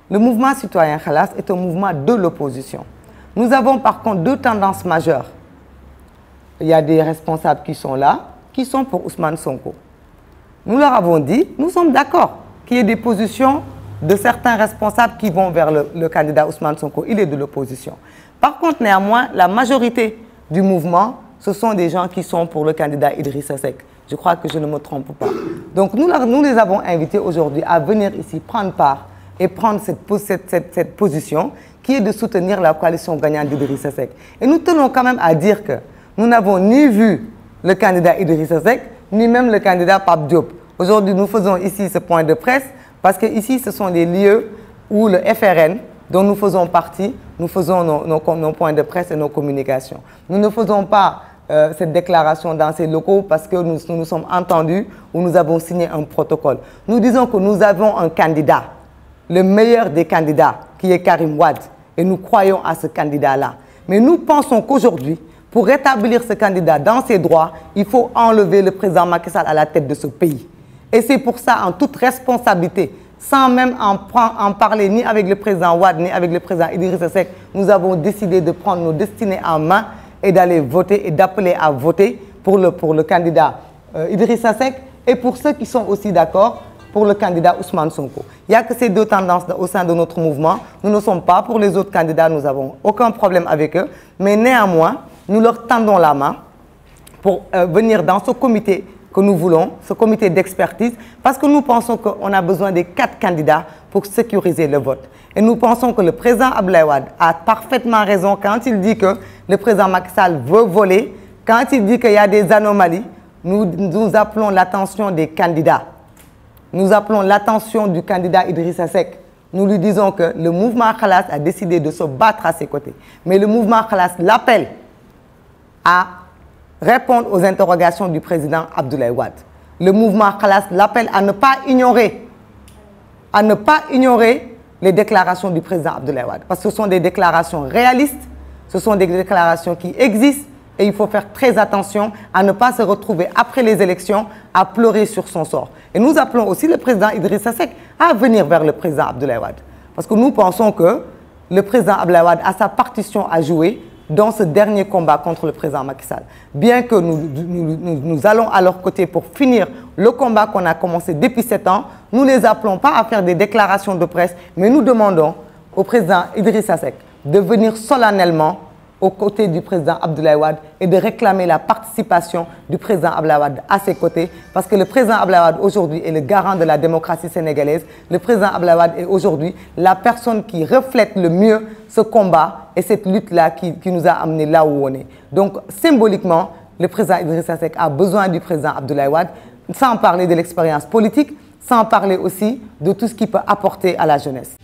Le mouvement citoyen Khalas est un mouvement de l'opposition. Nous avons par contre deux tendances majeures. Il y a des responsables qui sont là, qui sont pour Ousmane Sonko. Nous leur avons dit, nous sommes d'accord qu'il y ait des positions de certains responsables qui vont vers le candidat Ousmane Sonko. Il est de l'opposition. Par contre, néanmoins, la majorité du mouvement, ce sont des gens qui sont pour le candidat Idrissa Seck. Je crois que je ne me trompe pas. Donc nous les avons invités aujourd'hui à venir ici prendre part et prendre cette position qui est de soutenir la coalition gagnante d'Idrissa Seck. Et nous tenons quand même à dire que nous n'avons ni vu le candidat Idrissa Seck, ni même le candidat Pape Diop. Aujourd'hui, nous faisons ici ce point de presse parce que ici, ce sont des lieux où le FRN, dont nous faisons partie, nous faisons nos points de presse et nos communications. Nous ne faisons pas cette déclaration dans ces locaux parce que nous sommes entendus ou nous avons signé un protocole. Nous disons que nous avons un candidat, le meilleur des candidats, qui est Karim Wade, et nous croyons à ce candidat-là. Mais nous pensons qu'aujourd'hui, pour rétablir ce candidat dans ses droits, il faut enlever le président Macky Sall à la tête de ce pays. Et c'est pour ça, en toute responsabilité, sans même en parler ni avec le président Wade, ni avec le président Idrissa Seck, nous avons décidé de prendre nos destinées en main et d'aller voter et d'appeler à voter pour le candidat Idrissa Seck et pour ceux qui sont aussi d'accord pour le candidat Ousmane Sonko. Il n'y a que ces deux tendances au sein de notre mouvement. Nous ne sommes pas pour les autres candidats, nous n'avons aucun problème avec eux. Mais néanmoins, nous leur tendons la main pour venir dans ce comité que nous voulons, ce comité d'expertise, parce que nous pensons qu'on a besoin des 4 candidats pour sécuriser le vote. Et nous pensons que le président Abdoulaye Wade a parfaitement raison quand il dit que le président Macky Sall veut voler, quand il dit qu'il y a des anomalies. Nous appelons l'attention des candidats. Nous appelons l'attention du candidat Idrissa Seck. Nous lui disons que le mouvement Khalas a décidé de se battre à ses côtés. Mais le mouvement Khalas l'appelle à répondre aux interrogations du président Abdoulaye Wade. Le mouvement Khalas l'appelle à ne pas ignorer les déclarations du président Abdoulaye Wade. Parce que ce sont des déclarations réalistes, ce sont des déclarations qui existent et il faut faire très attention à ne pas se retrouver après les élections à pleurer sur son sort. Et nous appelons aussi le président Idrissa Seck à venir vers le président Abdoulaye Wade. Parce que nous pensons que le président Abdoulaye Wade a sa partition à jouer dans ce dernier combat contre le président Macky Sall. Bien que nous allons à leur côté pour finir le combat qu'on a commencé depuis 7 ans, nous ne les appelons pas à faire des déclarations de presse, mais nous demandons au président Idrissa Seck de venir solennellement aux côtés du président Abdoulaye Wade et de réclamer la participation du président Abdoulaye Wade à ses côtés, parce que le président Abdoulaye Wade aujourd'hui est le garant de la démocratie sénégalaise. Le président Abdoulaye Wade est aujourd'hui la personne qui reflète le mieux ce combat et cette lutte-là qui nous a amenés là où on est. Donc symboliquement, le président Idrissa Seck a besoin du président Abdoulaye Wade, sans parler de l'expérience politique, sans parler aussi de tout ce qu'il peut apporter à la jeunesse.